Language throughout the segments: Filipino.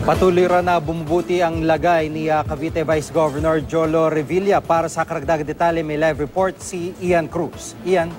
Patuloy rin na bumubuti ang lagay ni Cavite Vice Governor Jolo Revilla. Para sa karagdagang detalye, may live report si Ian Cruz. Ian?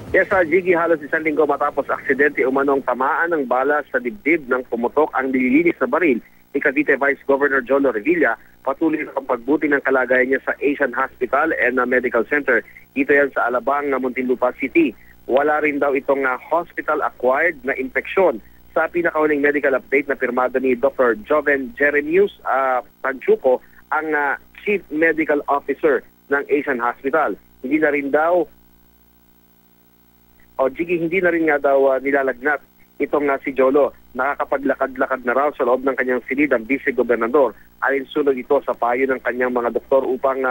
Yes, Jiggy, halos isang linggo matapos aksidente umanong tamaan ng bala sa dibdib ng pumutok ang nililinis na baril ni Cavite Vice Governor Jolo Revilla. Patuloy ang pagbuti ng kalagayan niya sa Asian Hospital and Medical Center. Ito yan sa Alabang, Muntinlupa City. Wala rin daw itong hospital-acquired na infeksyon. Sa pinakahuling medical update na pirmado ni Dr. Joven Jeremius Panchuco, ang Chief Medical Officer ng Asian Hospital. Hindi na rin nga daw nilalagnat itong si Jolo. Nakakapaglakad-lakad na raw sa loob ng kanyang silid ang vice-gobernador. Alinsunod ito sa payo ng kanyang mga doktor upang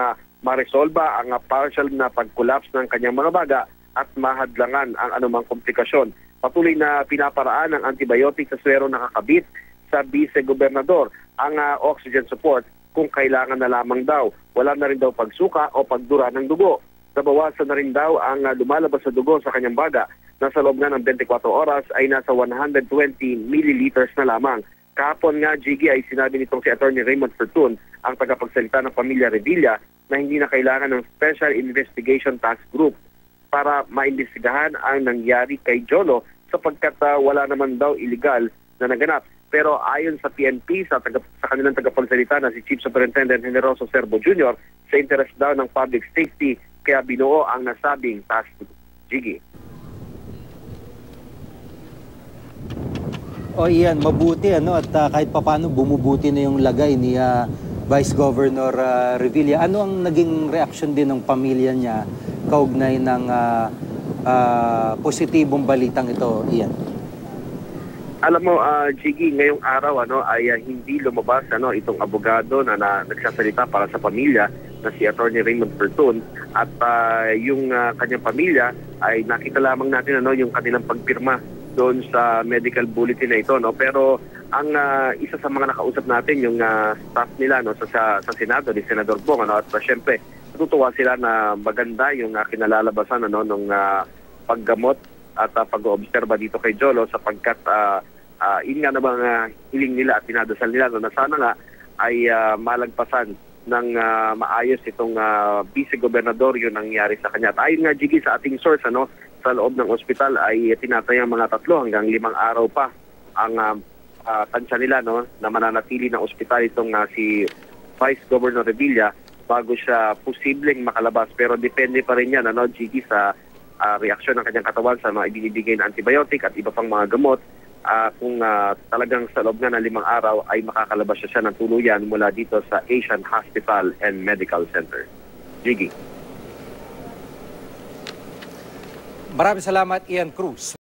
maresolba ang partial na pag-collapse ng kanyang mga baga at mahadlangan ang anumang komplikasyon. Patuloy na pinaparaan ng antibiotic sa swero nakakabit sa vice-gobernador ang oxygen support kung kailangan na lamang daw. Wala na rin daw pagsuka o pagdura ng dugo. Nabawasan na rin daw ang lumalabas sa dugo sa kanyang baga na sa loob nga ng 24 oras ay nasa 120 milliliters na lamang. Kahapon nga, Jiggy, ay sinabi nitong si Atty. Raymond Fortun, ang tagapagsalita ng pamilya Revilla, na hindi na kailangan ng Special Investigation Task Group para maimbestigahan ang nangyari kay Jolo sapagkat wala naman daw illegal na naganap. Pero ayon sa PNP, sa kanilang tagapagsalita na si Chief Superintendent Generoso Serbo Jr., sa interest daw ng public safety, kaya binuo ang nasabing task group. Jiggy. Iyan, mabuti at kahit papano bumubuti na yung lagay ni Vice Governor Revilla. Ano ang naging reaksyon din ng pamilya niya kaugnay ng positibong balitang ito, Ian? Alam mo, Jiggy, ngayong araw ay hindi lumabas itong abogado na nagsasalita para sa pamilya na si Atty. Raymond Fortun at yung kanyang pamilya ay nakita lamang natin yung kanilang pagpirma doon sa medical bulletin na ito. Pero ang isa sa mga nakausap natin, yung staff nila sa Senado, ni Senador Bong, at syempre, natutuwa sila na maganda yung kinalalabasan ng paggamot at pag-oobserba dito kay Jolo sapagkat yun nga namang hiling nila at pinadasal nila na sana nga ay malagpasan ng maayos itong vice-gobernador yung nangyari sa kanya. At ayon nga, Jiggy, sa ating source, sa loob ng ospital ay tinatayang mga 3 hanggang 5 araw pa ang tansya nila na mananatili ng ospital itong si Vice Governor Revilla bago siya posibleng makalabas. Pero depende pa rin yan, Jiggy, sa reaksyon ng kanyang katawan sa mga ibinibigay na antibiotic at iba pang mga gamot. Kung talagang sa loob nga ng 5 araw ay makakalabas siya ng tuluyan mula dito sa Asian Hospital and Medical Center. Jiggy. Maraming salamat, Ian Cruz.